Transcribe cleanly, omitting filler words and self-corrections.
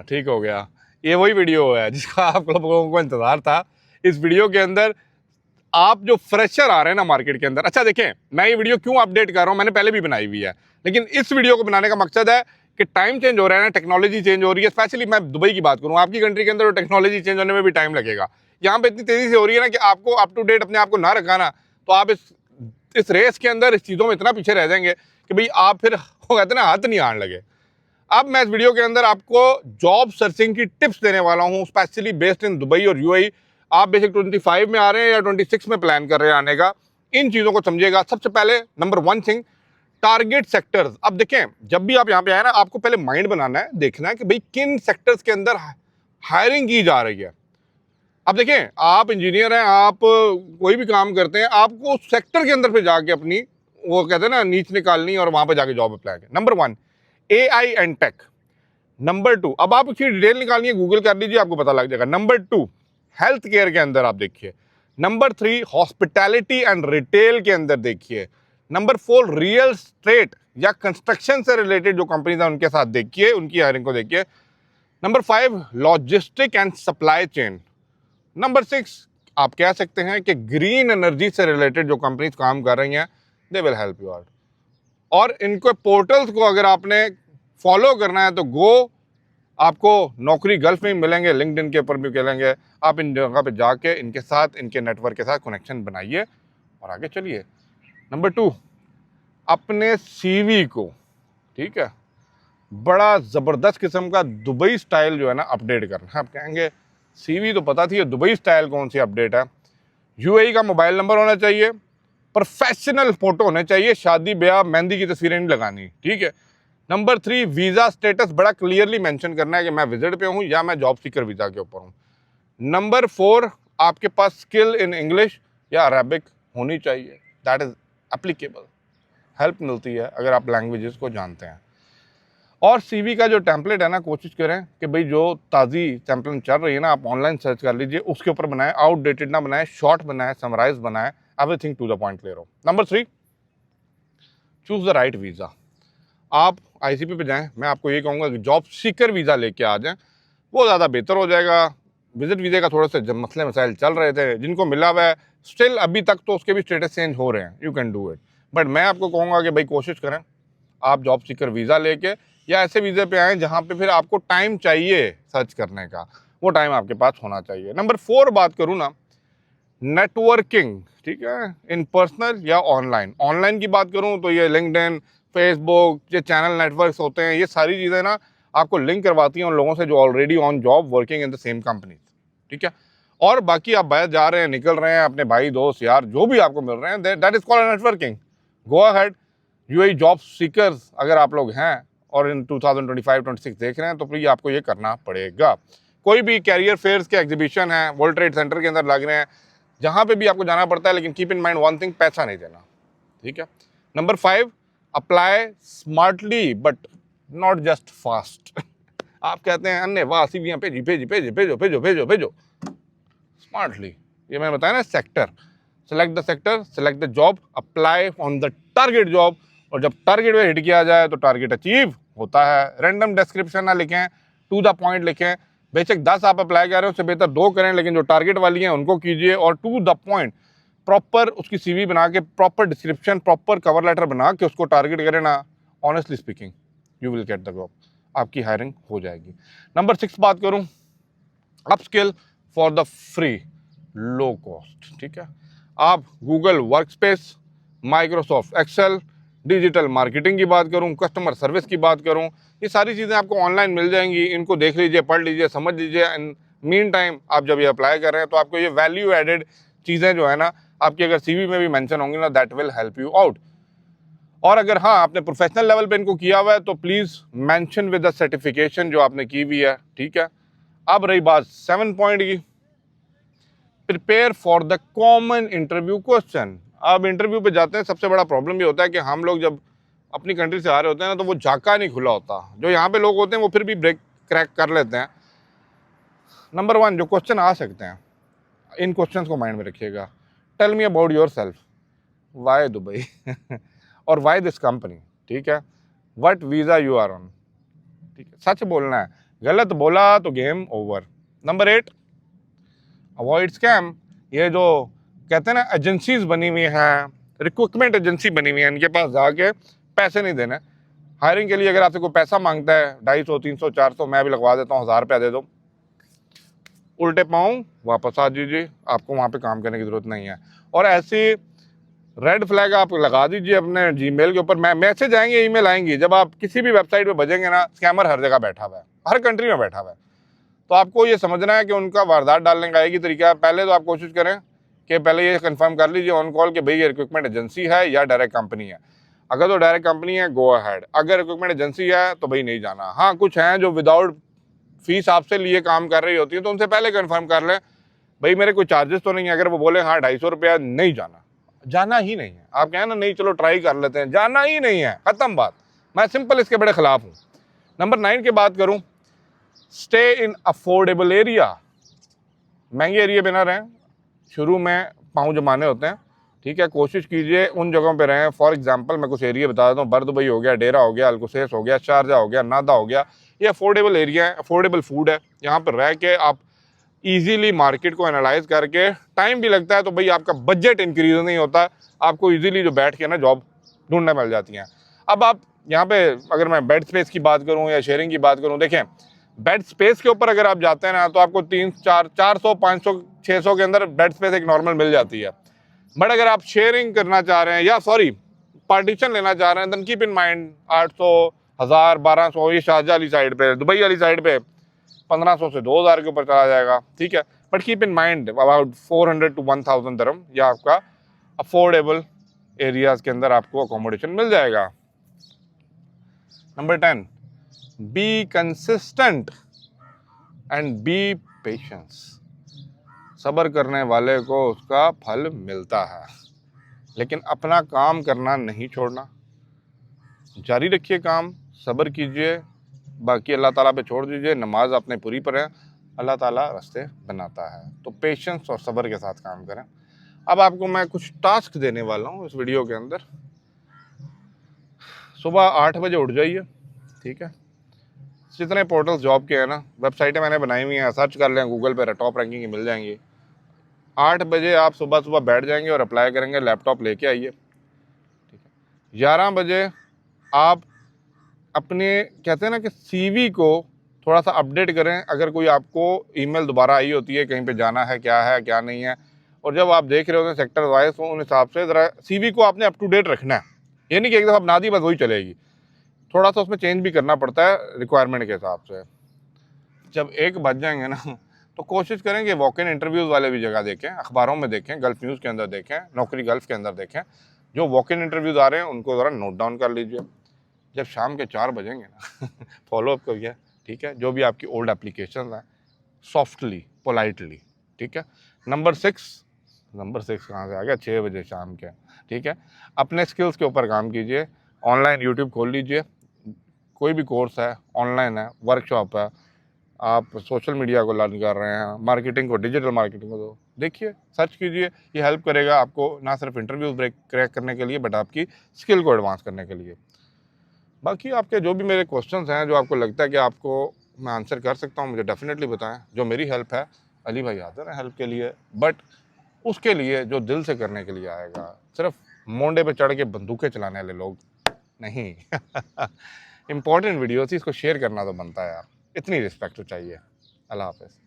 ठीक हो गया। ये वही वीडियो है जिसका आप लोगों को इंतजार था। इस वीडियो के अंदर आप जो फ्रेशर आ रहे हैं ना मार्केट के अंदर, अच्छा देखें मैं ये वीडियो क्यों अपडेट कर रहा हूँ, मैंने पहले भी बनाई हुई है, लेकिन इस वीडियो को बनाने का मकसद है कि टाइम चेंज हो रहा है ना, टेक्नोलॉजी चेंज हो रही है। स्पेशली मैं दुबई की बात करूँ, आपकी कंट्री के अंदर टेक्नोलॉजी चेंज होने में भी टाइम लगेगा। यहाँ पे इतनी तेजी से हो रही है ना कि आपको अप टू डेट अपने आप को ना रखा ना, तो आप इस रेस के अंदर इस चीज़ों में इतना पीछे रह जाएंगे कि भाई आप फिर वो कहते हैं ना हाथ नहीं आने लगे। अब मैं इस वीडियो के अंदर आपको जॉब सर्चिंग की टिप्स देने वाला हूं, स्पेशली बेस्ड इन दुबई और यूएई। आप बेसिक 25 में आ रहे हैं या 26 में प्लान कर रहे हैं आने का, इन चीज़ों को समझिएगा। सबसे पहले नंबर 1 थिंग, टारगेट सेक्टर्स। अब देखें जब भी आप यहाँ पे आए ना, आपको पहले माइंड बनाना है, देखना है कि भाई किन सेक्टर्स के अंदर हायरिंग की जा रही है। अब देखें आप इंजीनियर हैं, आप कोई भी काम करते हैं, आपको उस सेक्टर के अंदर पे जाके अपनी वो कहते हैं ना नीच निकालनी और वहां पे जाके जॉब अप्लाई करें। नंबर 1 AI एंड टेक। नंबर 2, अब आप उसकी डिटेल निकालनी है, गूगल कर लीजिए, आपको पता लग जाएगा। नंबर 2 हेल्थ केयर के अंदर आप देखिए। नंबर 3 हॉस्पिटैलिटी एंड रिटेल के अंदर देखिए। नंबर 4 रियल एस्टेट या कंस्ट्रक्शन से रिलेटेड जो कंपनीज हैं उनके साथ देखिए, उनकी हायरिंग को देखिए। Number 5 logistic and supply chain. Number 6 आप कह सकते हैं कि ग्रीन एनर्जी से रिलेटेड जो कंपनीज काम कर रही हैं, they will help you out. और इनको पोर्टल्स को अगर आपने फॉलो करना है तो गो, आपको नौकरी गल्फ में ही मिलेंगे, लिंक्डइन के ऊपर भी मिलेंगे। आप इन जगह पे जाके इनके साथ, इनके नेटवर्क के साथ कनेक्शन बनाइए और आगे चलिए। नंबर 2, अपने सीवी को, ठीक है, बड़ा ज़बरदस्त किस्म का दुबई स्टाइल जो है ना अपडेट करना है। आप कहेंगे सीवी तो पता थी, दुबई स्टाइल कौन सी अपडेट है। यूएई का मोबाइल नंबर होना चाहिए, प्रोफेशनल फोटो होने चाहिए, शादी ब्याह मेहंदी की तस्वीरें नहीं लगानी, ठीक है। नंबर 3 वीज़ा स्टेटस बड़ा क्लियरली मेंशन करना है कि मैं विजिट पे हूँ या मैं जॉब सीकर वीज़ा के ऊपर हूँ। नंबर 4 आपके पास स्किल इन इंग्लिश या अरबिक होनी चाहिए, दैट इज़ एप्लीकेबल, हेल्प मिलती है अगर आप लैंग्वेजेस को जानते हैं। और सीवी का जो टेम्पलेट है ना, कोशिश करें कि भाई जो ताज़ी टेम्पलेट चल रही है ना, आप ऑनलाइन सर्च कर लीजिए, उसके ऊपर बनाएं, आउटडेटेड ना बनाएं, शॉर्ट बनाएं, समराइज बनाएं, everything to the point clear हो। Number 3 choose the right visa. आप आईसीपी पे जाएं, मैं आपको ये कहूँगा कि जॉब सीकर वीज़ा लेके आ जाएं, वो ज़्यादा बेहतर हो जाएगा। विजिट वीज़े का थोड़ा सा जब मसले मसाइल चल रहे थे, जिनको मिला हुआ है स्टिल अभी तक, तो उसके भी स्टेटस चेंज हो रहे हैं, you can do it. But मैं आपको कहूँगा कि भाई कोशिश करें आप जॉब सीकर वीज़ा लेके या ऐसे वीज़े पे आएँ जहाँ पे फिर आपको टाइम चाहिए सर्च करने का, वो टाइम आपके पास होना चाहिए। नंबर 4 बात करूँ ना, नेटवर्किंग, ठीक है, इन पर्सनल या ऑनलाइन। ऑनलाइन की बात करूँ तो ये लिंक्डइन, फेसबुक, ये चैनल नेटवर्क्स होते हैं, ये सारी चीज़ें ना आपको लिंक करवाती हैं उन लोगों से जो already on job working in the same company, ठीक है। और बाकी आप बाहर जा रहे हैं, निकल रहे हैं, अपने भाई दोस्त यार जो भी आपको मिल रहे हैं, that is called networking. Go ahead. UAE job seekers अगर आप लोग हैं और इन 2025-26 देख रहे हैं, तो फिर आपको ये करना पड़ेगा। कोई भी कैरियर फेयर्स के एग्जीबिशन है, वर्ल्ड ट्रेड सेंटर के अंदर लग रहे हैं, जहाँ पे भी आपको जाना पड़ता है, लेकिन keep in mind one thing, पैसा नहीं देना, ठीक है। Number 5 apply smartly but not just fast. आप कहते हैं अन्य वाह सीवियां भेजी भेजी भेजी भेजो भेजो भेजो भेजो, स्मार्टली। ये मैंने बताया ना, sector, select the sector, select the job, apply on the target job, और जब टारगेट में हिट किया जाए तो टारगेट अचीव होता है। रैंडम डिस्क्रिप्शन ना लिखें, टू द पॉइंट लिखें। बेशक 10 आप अप्लाई कर रहे हैं, उससे बेहतर 2 करें, लेकिन जो टारगेट वाली हैं उनको कीजिए, और टू द पॉइंट प्रॉपर उसकी सीवी बना के, proper description, proper cover letter बना के उसको टारगेट करें ना, honestly speaking you will get the job, आपकी हायरिंग हो जाएगी। नंबर 6 बात करूं, upskill for the free low cost, ठीक है। आप Google Workspace, Microsoft Excel, digital marketing की बात करूं, कस्टमर सर्विस की बात करूं, ये सारी चीज़ें आपको ऑनलाइन मिल जाएंगी। इनको देख लीजिए, पढ़ लीजिए, समझ लीजिए। एंड मीन टाइम आप जब ये अप्लाई कर रहे हैं तो आपको ये वैल्यू एडेड चीज़ें जो है ना, आपकी अगर सीवी में भी मेंशन होंगी ना, that will help you out. और अगर हाँ आपने प्रोफेशनल लेवल पे इनको किया हुआ है तो please mention with the certification जो आपने की हुई है, ठीक है। अब रही बात 7 पॉइंट की, prepare for the common interview question. अब इंटरव्यू पे जाते हैं, सबसे बड़ा प्रॉब्लम ये होता है कि हम लोग जब अपनी कंट्री से आ रहे होते हैं ना, तो वो झाका नहीं खुला होता। जो यहाँ पे लोग होते हैं वो फिर भी ब्रेक क्रैक कर लेते हैं। नंबर 1 जो क्वेश्चन आ सकते हैं, इन क्वेश्चंस को माइंड में रखिएगा। Tell me about yourself, why Dubai और वाई दिस कंपनी, ठीक है, what visa you are on, ठीक है, सच बोलना है। गलत बोला तो गेम ओवर। नंबर 8, अवॉइड स्कैम। ये जो कहते हैं ना एजेंसीज बनी हुई हैं, रिक्रूटमेंट एजेंसी बनी हुई है, इनके पास जाके पैसे नहीं देने। हायरिंग के लिए अगर आपसे कोई पैसा मांगता है 250, 300, 400, मैं भी लगवा देता हूँ, 1000 रुपया दे दो, उल्टे पाँव वापस आ दीजिए, आपको वहाँ पे काम करने की ज़रूरत नहीं है। और ऐसी रेड फ्लैग आप लगा दीजिए अपने जीमेल के ऊपर, मैसेज आएंगे, ईमेल आएंगी, जब आप किसी भी वेबसाइट पे बजेंगे ना, स्कैमर हर जगह बैठा हुआ है, हर कंट्री में बैठा हुआ है। तो आपको ये समझना है कि उनका वारदात डालने का एक ही तरीका है, पहले तो आप कोशिश करें कि पहले ये कंफर्म कर लीजिए ऑन कॉल कि भाई ये रिक्रूटमेंट एजेंसी है या डायरेक्ट कंपनी है। अगर तो डायरेक्ट कंपनी है, गो अहेड। अगर रिक्रूटमेंट एजेंसी है तो भाई नहीं जाना। हाँ, कुछ हैं जो विदाउट फीस आपसे लिए काम कर रही होती है, तो उनसे पहले कंफर्म कर लें भाई मेरे कोई चार्जेस तो नहीं है। अगर वो बोले हाँ 250 रुपया, नहीं जाना, जाना ही नहीं है। आप कहें ना नहीं चलो ट्राई कर लेते हैं, जाना ही नहीं है, खत्म बात। मैं सिंपल इसके बड़े खिलाफ हूँ। नंबर 9 की बात करूँ, स्टे इन अफोर्डेबल एरिया। महंगे एरिया में ना रहें, शुरू में पाँव जमाने होते हैं, ठीक है। कोशिश कीजिए उन जगहों पे रहें। फॉर एग्जांपल मैं कुछ एरिया बता देता हूँ, बर दुबई हो गया, डेरा हो गया, अलकुसैस हो गया, शारजा हो गया, नादा हो गया, ये अफोर्डेबल एरिया है, अफोर्डेबल फूड है। यहाँ पर रह के आप इजीली मार्केट को एनालाइज करके, टाइम भी लगता है तो भाई आपका बजट इंक्रीज नहीं होता, आपको इजीली जो बैठ के ना जॉब ढूंढने मिल जाती हैं। अब आप यहाँ पे अगर मैं बेड स्पेस की बात करूँ या शेयरिंग की बात करूँ, देखें बेड स्पेस के ऊपर अगर आप जाते हैं ना तो आपको 400, 500, 600 के अंदर बेड स्पेस एक नॉर्मल मिल जाती है। बट अगर आप शेयरिंग करना चाह रहे हैं या पार्टीशन लेना चाह रहे हैं, देन कीप इन माइंड 800, 1000, 1200, ये शारजा वाली साइड पे, दुबई वाली साइड पे 1500 से 2000 के ऊपर चला जाएगा, ठीक है। But keep in mind about 400 to 1000 दिरहम या आपका अफोर्डेबल एरियाज के अंदर आपको अकोमोडेशन मिल जाएगा। Number 10, be consistent and B patience. सब्र करने वाले को उसका फल मिलता है, लेकिन अपना काम करना नहीं छोड़ना। जारी रखिए काम, सब्र कीजिए, बाकी अल्लाह ताला पे छोड़ दीजिए। नमाज आपने पूरी पढ़ें, अल्लाह ताला रास्ते बनाता है। तो पेशेंस और सब्र के साथ काम करें। अब आपको मैं कुछ टास्क देने वाला हूँ इस वीडियो के अंदर। सुबह 8 बजे उठ जाइए, ठीक है। जितने पोर्टल्स जॉब के हैं ना, वेबसाइटें मैंने बनाई हुई हैं, सर्च कर लें गूगल पर, टॉप रैंकिंग की मिल जाएंगी। 8 बजे आप सुबह सुबह बैठ जाएंगे और अप्लाई करेंगे, लैपटॉप लेके आइए, ठीक है। 11 बजे आप अपने कहते हैं ना कि सीवी को थोड़ा सा अपडेट करें। अगर कोई आपको ईमेल दोबारा आई होती है, कहीं पे जाना है क्या नहीं है, और जब आप देख रहे होते हैं सेक्टर वाइज, तो उन हिसाब से ज़रा सीवी को आपने अप टू डेट रखना है। ये नहीं कि एक दफ़ा बना दी बस वही चलेगी, थोड़ा सा उसमें चेंज भी करना पड़ता है रिक्वायरमेंट के हिसाब से। जब 1 बज जाएंगे ना, तो कोशिश करें कि वॉक इन इंटरव्यूज़ वाले भी जगह देखें, अखबारों में देखें, गल्फ न्यूज़ के अंदर देखें, नौकरी गल्फ के अंदर देखें। जो वॉक इन इंटरव्यूज़ आ रहे हैं उनको ज़रा नोट डाउन कर लीजिए। जब शाम के 4 बजेंगे ना फॉलोअप करिए, ठीक है। जो भी आपकी ओल्ड एप्लीकेशन हैं, सॉफ्टली, पोलाइटली, ठीक है। नंबर 6 कहाँ से आ गया, 6 बजे शाम के, ठीक है। अपने स्किल्स के ऊपर काम कीजिए। ऑनलाइन यूट्यूब खोल लीजिए, कोई भी कोर्स है ऑनलाइन है, वर्कशॉप है, आप सोशल मीडिया को लर्न कर रहे हैं, मार्केटिंग को, डिजिटल मार्केटिंग को, तो देखिए, सर्च कीजिए। ये हेल्प करेगा आपको ना सिर्फ इंटरव्यूज क्रैक करने के लिए, बट आपकी स्किल को एडवांस करने के लिए। बाकी आपके जो भी मेरे क्वेश्चंस हैं, जो आपको लगता है कि आपको मैं आंसर कर सकता हूँ, मुझे डेफिनेटली बताएं। जो मेरी हेल्प है, अली भाई हाजिर है हेल्प के लिए, बट उसके लिए जो दिल से करने के लिए आएगा, सिर्फ मोंडे पे चढ़ के बंदूकें चलाने वाले लोग नहीं। इंपॉर्टेंट वीडियो थी, इसको शेयर करना तो बनता है यार, इतनी रिस्पेक्ट तो चाहिए। अल्लाह हाफ़िज़।